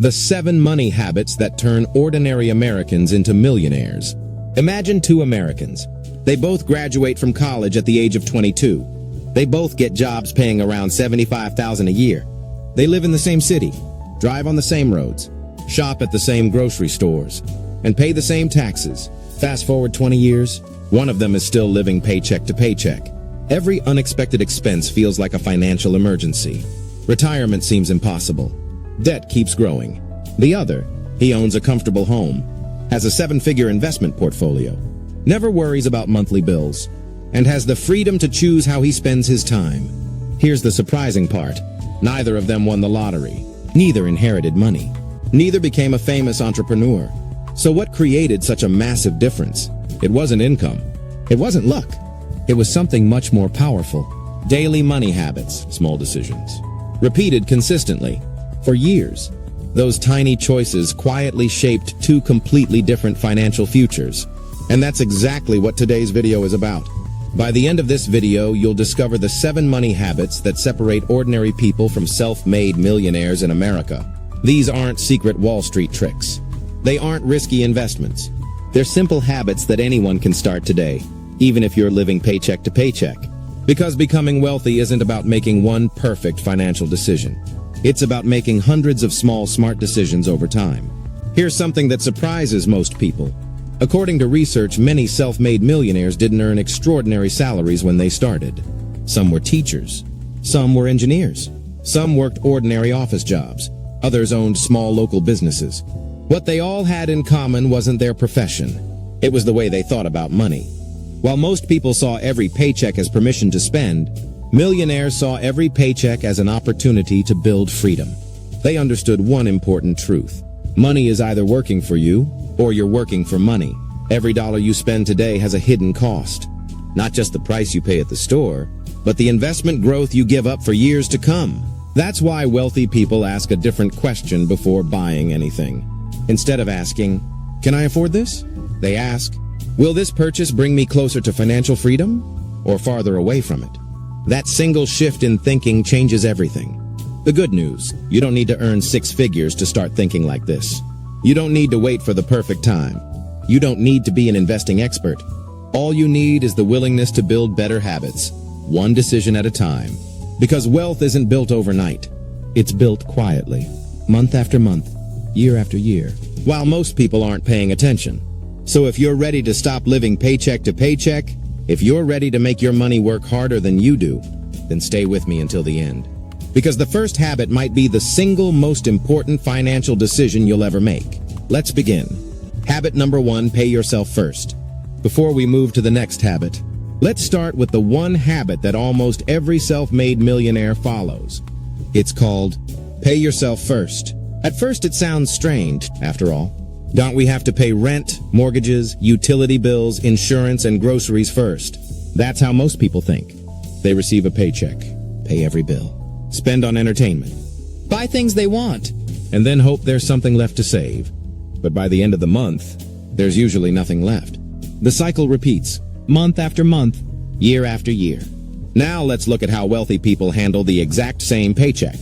The 7 money habits that turn ordinary Americans into millionaires. Imagine 2 Americans. They both graduate from college at the age of 22. They both get jobs paying around $75,000 a year. They live in the same city, drive on the same roads, shop at the same grocery stores, and pay the same taxes. Fast forward 20 years, one of them is still living paycheck to paycheck. Every unexpected expense feels like a financial emergency. Retirement seems impossible. Debt keeps growing. The other, he owns a comfortable home, has a 7-figure investment portfolio, never worries about monthly bills, and has the freedom to choose how he spends his time. Here's the surprising part. Neither of them won the lottery. Neither inherited money. Neither became a famous entrepreneur. So what created such a massive difference? It wasn't income. It wasn't luck. It was something much more powerful. Daily money habits, small decisions, repeated consistently. For years, those tiny choices quietly shaped 2 completely different financial futures. And that's exactly what today's video is about. By the end of this video, you'll discover the 7 money habits that separate ordinary people from self-made millionaires in America. These aren't secret Wall Street tricks. They aren't risky investments. They're simple habits that anyone can start today, even if you're living paycheck to paycheck. Because becoming wealthy isn't about making one perfect financial decision. It's about making hundreds of small, smart decisions over time. Here's something that surprises most people. According to research, many self-made millionaires didn't earn extraordinary salaries when they started. Some were teachers. Some were engineers. Some worked ordinary office jobs. Others owned small local businesses. What they all had in common wasn't their profession. It was the way they thought about money. While most people saw every paycheck as permission to spend, millionaires saw every paycheck as an opportunity to build freedom. They understood one important truth. Money is either working for you, or you're working for money. Every dollar you spend today has a hidden cost. Not just the price you pay at the store, but the investment growth you give up for years to come. That's why wealthy people ask a different question before buying anything. Instead of asking, "Can I afford this?" they ask, "Will this purchase bring me closer to financial freedom, or farther away from it?" That single shift in thinking changes everything. The good news, you don't need to earn 6 figures to start thinking like this. You don't need to wait for the perfect time. You don't need to be an investing expert. All you need is the willingness to build better habits, one decision at a time. Because wealth isn't built overnight. It's built quietly, month after month, year after year, while most people aren't paying attention. So if you're ready to stop living paycheck to paycheck, if you're ready to make your money work harder than you do, then stay with me until the end. Because the first habit might be the single most important financial decision you'll ever make. Let's begin. Habit number 1, pay yourself first. Before we move to the next habit, let's start with the one habit that almost every self-made millionaire follows. It's called pay yourself first. At first it sounds strange, after all. Don't we have to pay rent, mortgages, utility bills, insurance, and groceries first? That's how most people think. They receive a paycheck, pay every bill, spend on entertainment, buy things they want, and then hope there's something left to save. But by the end of the month, there's usually nothing left. The cycle repeats, month after month, year after year. Now let's look at how wealthy people handle the exact same paycheck.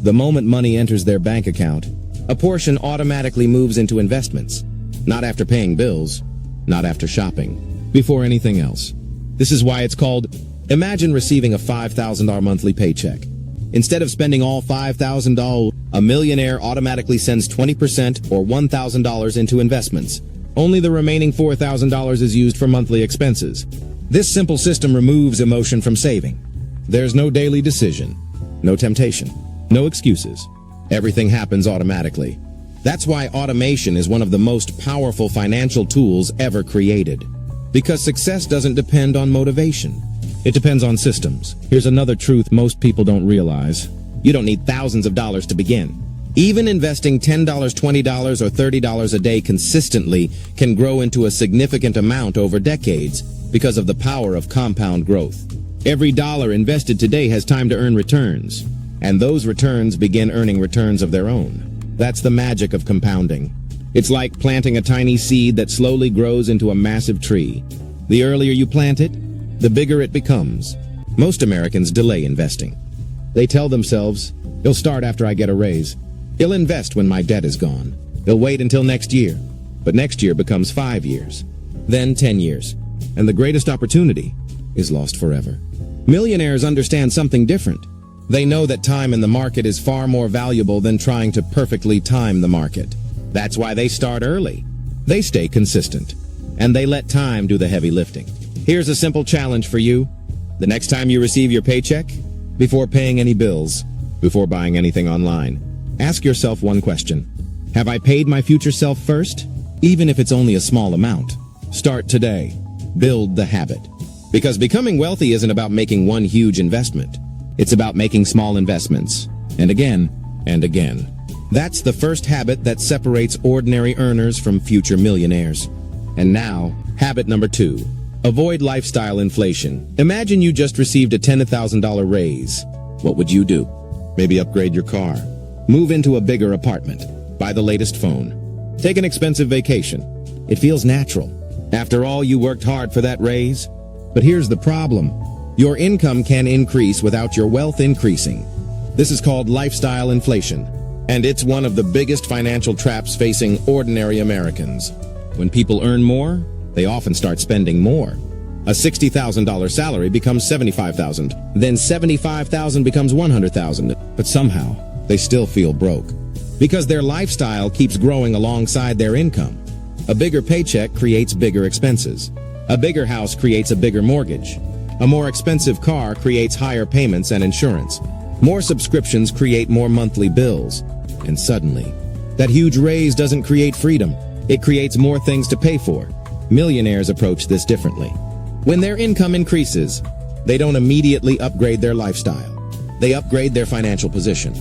The moment money enters their bank account, a portion automatically moves into investments. Not after paying bills, not after shopping, before anything else. This is why it's called, imagine receiving a $5,000 monthly paycheck. Instead of spending all $5,000, a millionaire automatically sends 20% or $1,000 into investments. Only the remaining $4,000 is used for monthly expenses. This simple system removes emotion from saving. There's no daily decision, no temptation, no excuses. Everything happens automatically. That's why automation is one of the most powerful financial tools ever created. Because success doesn't depend on motivation. It depends on systems. Here's another truth most people don't realize. You don't need thousands of dollars to begin. Even investing $10, $20, or $30 a day consistently can grow into a significant amount over decades because of the power of compound growth. Every dollar invested today has time to earn returns, and those returns begin earning returns of their own. That's the magic of compounding. It's like planting a tiny seed that slowly grows into a massive tree. The earlier you plant it, the bigger it becomes. Most Americans delay investing. They tell themselves, "It'll start after I get a raise." He'll invest when my debt is gone. He'll wait until next year. But next year becomes 5 years. Then 10 years. And the greatest opportunity is lost forever. Millionaires understand something different. They know that time in the market is far more valuable than trying to perfectly time the market. That's why they start early. They stay consistent. And they let time do the heavy lifting. Here's a simple challenge for you. The next time you receive your paycheck, before paying any bills, before buying anything online, ask yourself one question. Have I paid my future self first? Even if it's only a small amount. Start today. Build the habit. Because becoming wealthy isn't about making one huge investment. It's about making small investments. And again, and again. That's the first habit that separates ordinary earners from future millionaires. And now, habit number 2. Avoid lifestyle inflation. Imagine you just received a $10,000 raise. What would you do? Maybe upgrade your car. Move into a bigger apartment. Buy the latest phone. Take an expensive vacation. It feels natural. After all, you worked hard for that raise. But here's the problem. Your income can increase without your wealth increasing. This is called lifestyle inflation. And it's one of the biggest financial traps facing ordinary Americans. When people earn more, they often start spending more. A $60,000 salary becomes $75,000. Then $75,000 becomes $100,000. But somehow, they still feel broke. Because their lifestyle keeps growing alongside their income. A bigger paycheck creates bigger expenses. A bigger house creates a bigger mortgage. A more expensive car creates higher payments and insurance. More subscriptions create more monthly bills. And suddenly, that huge raise doesn't create freedom. It creates more things to pay for. Millionaires approach this differently. When their income increases, they don't immediately upgrade their lifestyle. They upgrade their financial position.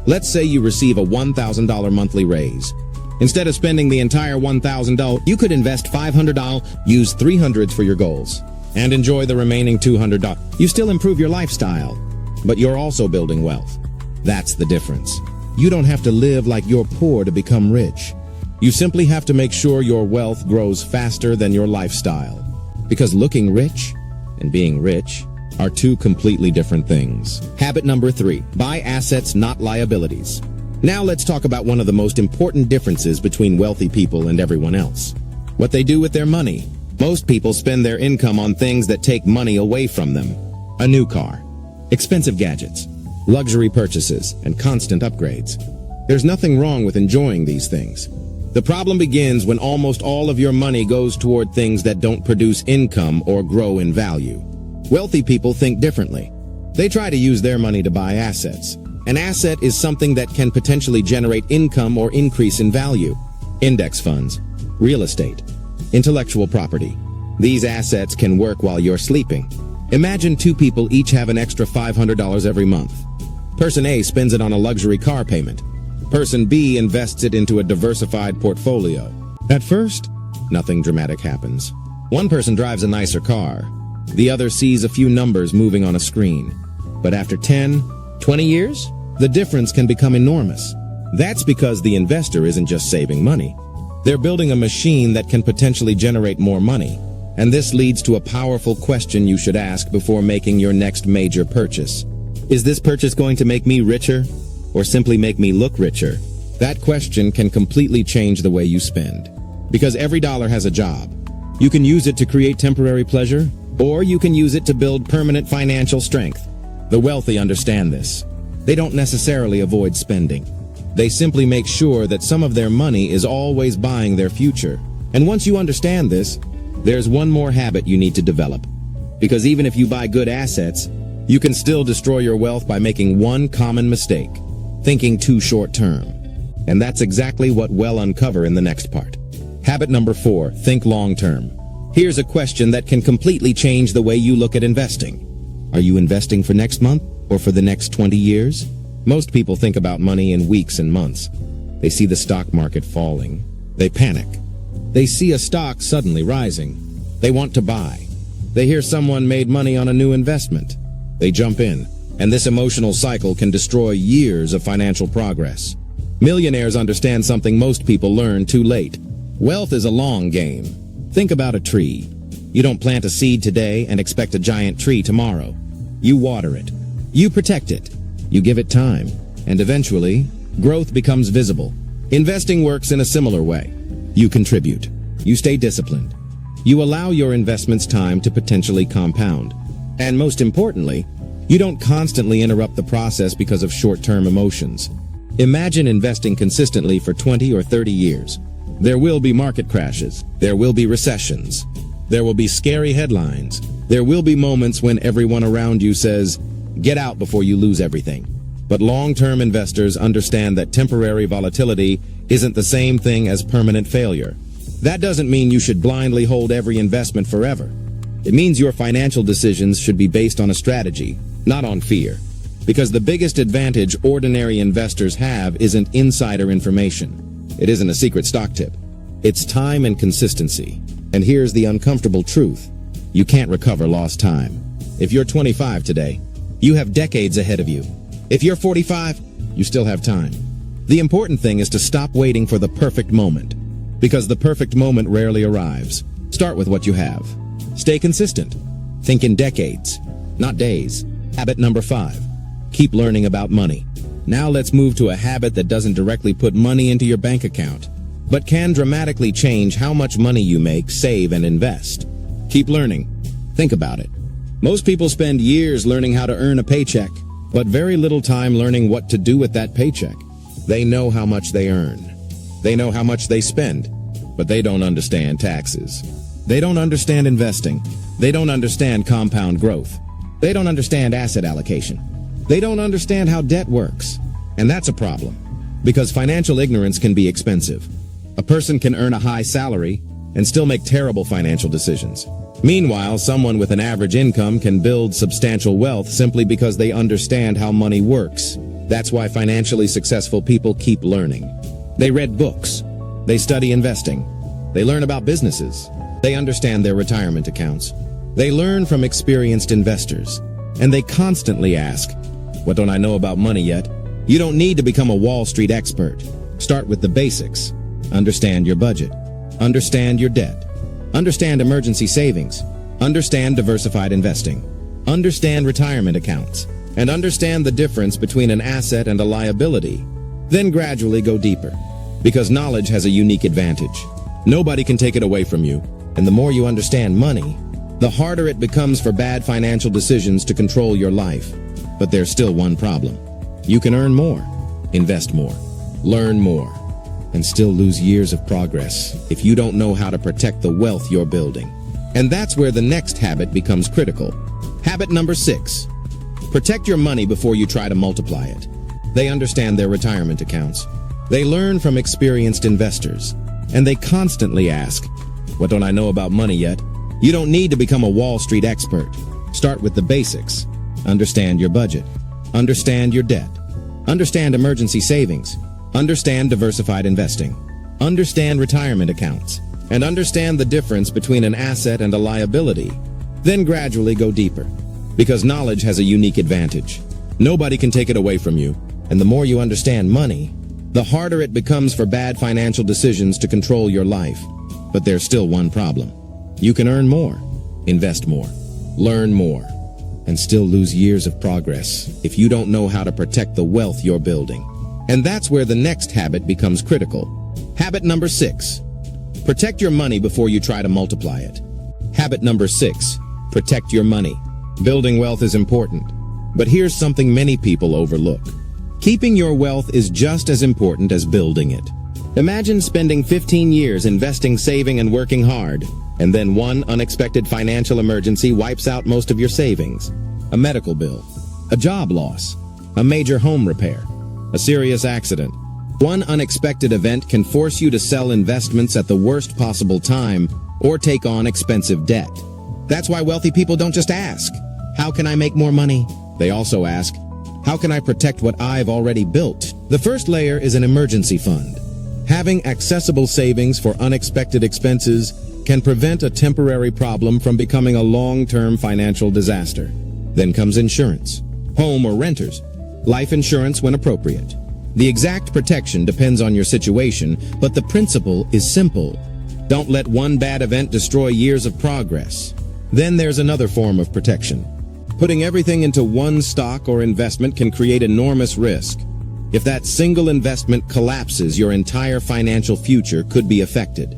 Let's say you receive a $1,000 monthly raise. Instead of spending the entire $1,000, you could invest $500, use $300 for your goals, and enjoy the remaining $200. You still improve your lifestyle, but you're also building wealth. That's the difference. You don't have to live like you're poor to become rich. You simply have to make sure your wealth grows faster than your lifestyle. Because looking rich and being rich are two completely different things. Habit number 3, buy assets, not liabilities. Now let's talk about one of the most important differences between wealthy people and everyone else. What they do with their money. Most people spend their income on things that take money away from them. A new car, expensive gadgets, luxury purchases, and constant upgrades. There's nothing wrong with enjoying these things. The problem begins when almost all of your money goes toward things that don't produce income or grow in value. Wealthy people think differently. They try to use their money to buy assets. An asset is something that can potentially generate income or increase in value. Index funds, real estate, intellectual property. These assets can work while you're sleeping. Imagine 2 people each have an extra $500 every month. Person A spends it on a luxury car payment. Person B invests it into a diversified portfolio. At first, nothing dramatic happens. One person drives a nicer car. The other sees a few numbers moving on a screen. But after 10, 20 years, the difference can become enormous. That's because the investor isn't just saving money. They're building a machine that can potentially generate more money. And this leads to a powerful question you should ask before making your next major purchase. Is this purchase going to make me richer, or simply make me look richer? That question can completely change the way you spend. Because every dollar has a job. You can use it to create temporary pleasure, or you can use it to build permanent financial strength. The wealthy understand this. They don't necessarily avoid spending. They simply make sure that some of their money is always buying their future. And once you understand this, there's one more habit you need to develop. Because even if you buy good assets, you can still destroy your wealth by making one common mistake: thinking too short-term. And that's exactly what we'll uncover in the next part. Habit number 4, think long-term. Here's a question that can completely change the way you look at investing. Are you investing for next month or for the next 20 years? Most people think about money in weeks and months. They see the stock market falling. They panic. They see a stock suddenly rising. They want to buy. They hear someone made money on a new investment. They jump in, and this emotional cycle can destroy years of financial progress. Millionaires understand something most people learn too late. Wealth is a long game. Think about a tree. You don't plant a seed today and expect a giant tree tomorrow. You water it. You protect it. You give it time. And eventually, growth becomes visible. Investing works in a similar way. You contribute. You stay disciplined. You allow your investments time to potentially compound. And most importantly, you don't constantly interrupt the process because of short-term emotions. Imagine investing consistently for 20 or 30 years. There will be market crashes. There will be recessions. There will be scary headlines. There will be moments when everyone around you says, "Get out before you lose everything." But long-term investors understand that temporary volatility isn't the same thing as permanent failure. That doesn't mean you should blindly hold every investment forever. It means your financial decisions should be based on a strategy, not on fear. Because the biggest advantage ordinary investors have isn't insider information. It isn't a secret stock tip. It's time and consistency. And here's the uncomfortable truth. You can't recover lost time. If you're 25 today, you have decades ahead of you. If you're 45, you still have time. The important thing is to stop waiting for the perfect moment. Because the perfect moment rarely arrives. Start with what you have. Stay consistent. Think in decades, not days. Habit number 5. Keep learning about money. Now let's move to a habit that doesn't directly put money into your bank account, but can dramatically change how much money you make, save, and invest. Keep learning. Think about it. Most people spend years learning how to earn a paycheck, but very little time learning what to do with that paycheck. They know how much they earn. They know how much they spend, but they don't understand taxes. They don't understand investing. They don't understand compound growth. They don't understand asset allocation. They don't understand how debt works. And that's a problem, because financial ignorance can be expensive. A person can earn a high salary and still make terrible financial decisions. Meanwhile, someone with an average income can build substantial wealth simply because they understand how money works. That's why financially successful people keep learning. They read books. They study investing. They learn about businesses. They understand their retirement accounts. They learn from experienced investors. And they constantly ask, "What don't I know about money yet?" You don't need to become a Wall Street expert. Start with the basics. Understand your budget. Understand your debt. Understand emergency savings. Understand diversified investing. Understand retirement accounts. And understand the difference between an asset and a liability. Then gradually go deeper. Because knowledge has a unique advantage. Nobody can take it away from you. And the more you understand money, the harder it becomes for bad financial decisions to control your life. But there's still one problem. You can earn more, invest more, learn more, and still lose years of progress if you don't know how to protect the wealth you're building. And that's where the next habit becomes critical. Habit number 6. Protect your money before you try to multiply it. They understand their retirement accounts. They learn from experienced investors. And they constantly ask, "What don't I know about money yet?" You don't need to become a Wall Street expert. Start with the basics. Understand your budget. Understand your debt. Understand emergency savings. Understand diversified investing. Understand retirement accounts. And understand the difference between an asset and a liability. Then gradually go deeper. Because knowledge has a unique advantage. Nobody can take it away from you. And the more you understand money, the harder it becomes for bad financial decisions to control your life. But there's still one problem. You can earn more, invest more, learn more, and still lose years of progress if you don't know how to protect the wealth you're building. And that's where the next habit becomes critical. Habit number 6. Protect your money before you try to multiply it. Habit number 6. Protect your money. Building wealth is important, but here's something many people overlook. Keeping your wealth is just as important as building it. Imagine spending 15 years investing, saving, and working hard, and then one unexpected financial emergency wipes out most of your savings. A medical bill, a job loss, a major home repair, a serious accident. One unexpected event can force you to sell investments at the worst possible time or take on expensive debt. That's why wealthy people don't just ask, "How can I make more money?" They also ask, "How can I protect what I've already built?" The first layer is an emergency fund. Having accessible savings for unexpected expenses can prevent a temporary problem from becoming a long-term financial disaster. Then comes insurance, home or renters, life insurance when appropriate. The exact protection depends on your situation, but the principle is simple. Don't let one bad event destroy years of progress. Then there's another form of protection. Putting everything into one stock or investment can create enormous risk. If that single investment collapses, your entire financial future could be affected.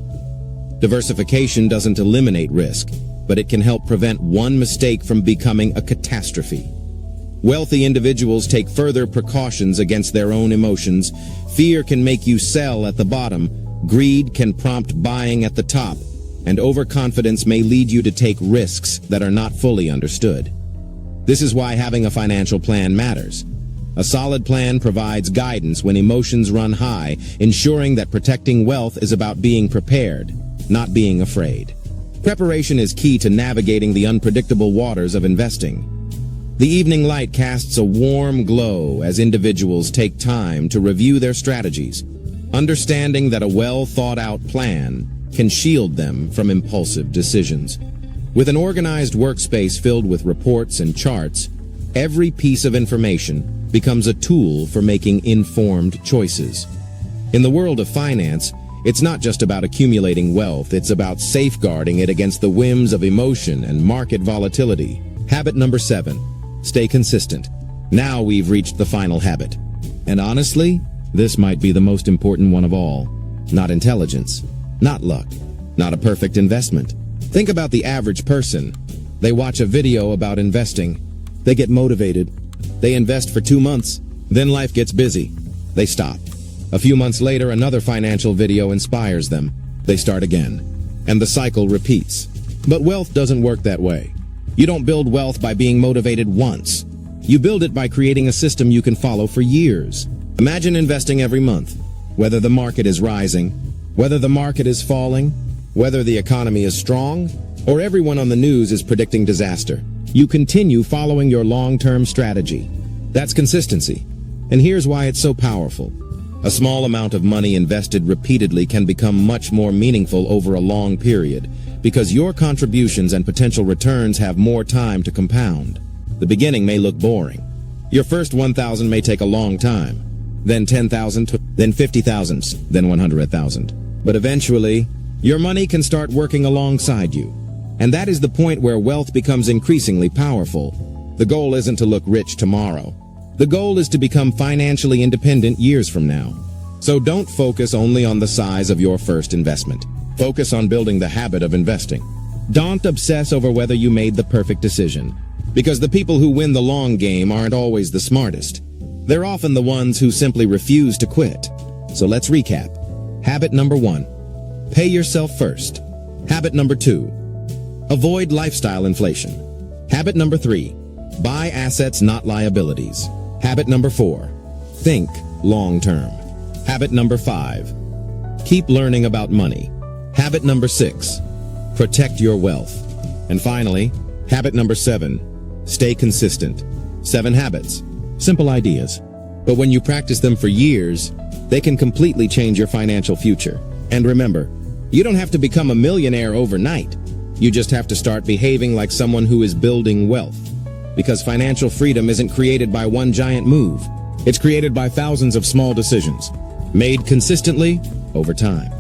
Diversification doesn't eliminate risk, but it can help prevent one mistake from becoming a catastrophe. Wealthy individuals take further precautions against their own emotions. Fear can make you sell at the bottom, greed can prompt buying at the top, and overconfidence may lead you to take risks that are not fully understood. This is why having a financial plan matters. A solid plan provides guidance when emotions run high, ensuring that protecting wealth is about being prepared, not being afraid. Preparation is key to navigating the unpredictable waters of investing. The evening light casts a warm glow as individuals take time to review their strategies, understanding that a well-thought-out plan can shield them from impulsive decisions. With an organized workspace filled with reports and charts, every piece of information becomes a tool for making informed choices. In the world of finance, it's not just about accumulating wealth, it's about safeguarding it against the whims of emotion and market volatility. Habit number 7. Stay consistent. Now we've reached the final habit. And honestly, this might be the most important one of all. Not intelligence, not luck, not a perfect investment. Think about the average person. They watch a video about investing. They get motivated. They invest for 2 months. Then life gets busy. They stop. A few months later, another financial video inspires them. They start again. And the cycle repeats. But wealth doesn't work that way. You don't build wealth by being motivated once. You build it by creating a system you can follow for years. Imagine investing every month, whether the market is rising, whether the market is falling, whether the economy is strong, or everyone on the news is predicting disaster. You continue following your long-term strategy. That's consistency. And here's why it's so powerful. A small amount of money invested repeatedly can become much more meaningful over a long period, because your contributions and potential returns have more time to compound. The beginning may look boring. Your first 1,000 may take a long time, then 10,000, then 50,000, then 100,000. But eventually, your money can start working alongside you. And that is the point where wealth becomes increasingly powerful. The goal isn't to look rich tomorrow. The goal is to become financially independent years from now. So don't focus only on the size of your first investment. Focus on building the habit of investing. Don't obsess over whether you made the perfect decision, because the people who win the long game aren't always the smartest. They're often the ones who simply refuse to quit. So let's recap. Habit number 1. Pay yourself first. Habit number 2. Avoid lifestyle inflation. Habit number 3. Buy assets, not liabilities. Habit number 4. Think long-term. Habit number 5. Keep learning about money. Habit number 6. Protect your wealth. And finally, habit number 7. Stay consistent. 7 habits. Simple ideas. But when you practice them for years, they can completely change your financial future. And remember, you don't have to become a millionaire overnight. You just have to start behaving like someone who is building wealth. Because financial freedom isn't created by one giant move. It's created by thousands of small decisions, made consistently over time.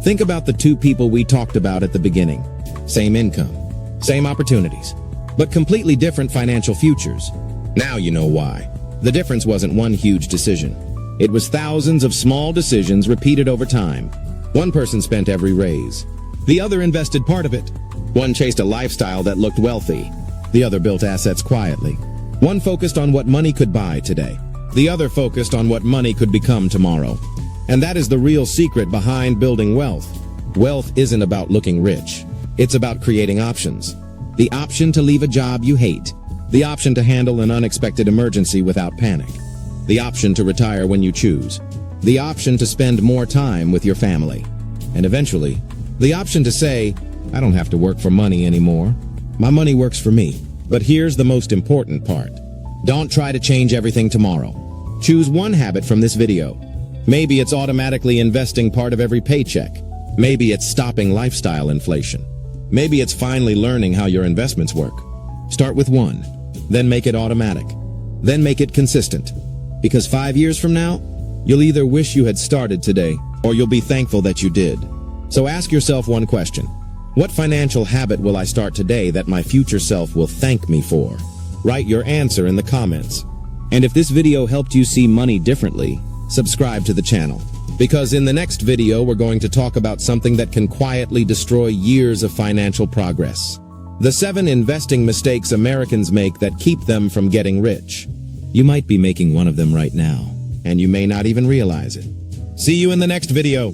Think about the 2 people we talked about at the beginning. Same income, same opportunities, but completely different financial futures. Now you know why. The difference wasn't one huge decision. It was thousands of small decisions repeated over time. One person spent every raise. The other invested part of it. One chased a lifestyle that looked wealthy. The other built assets quietly. One focused on what money could buy today. The other focused on what money could become tomorrow. And that is the real secret behind building wealth. Wealth isn't about looking rich. It's about creating options. The option to leave a job you hate. The option to handle an unexpected emergency without panic. The option to retire when you choose. The option to spend more time with your family. And eventually, the option to say, I don't have to work for money anymore. My money works for me. But here's the most important part. Don't try to change everything tomorrow. Choose one habit from this video. Maybe it's automatically investing part of every paycheck. Maybe it's stopping lifestyle inflation. Maybe it's finally learning how your investments work. Start with one, then make it automatic. Then make it consistent. Because 5 years from now, you'll either wish you had started today, or you'll be thankful that you did. So ask yourself one question. What financial habit will I start today that my future self will thank me for? Write your answer in the comments. And if this video helped you see money differently, subscribe to the channel. Because in the next video, we're going to talk about something that can quietly destroy years of financial progress. The 7 investing mistakes Americans make that keep them from getting rich. You might be making one of them right now, and you may not even realize it. See you in the next video.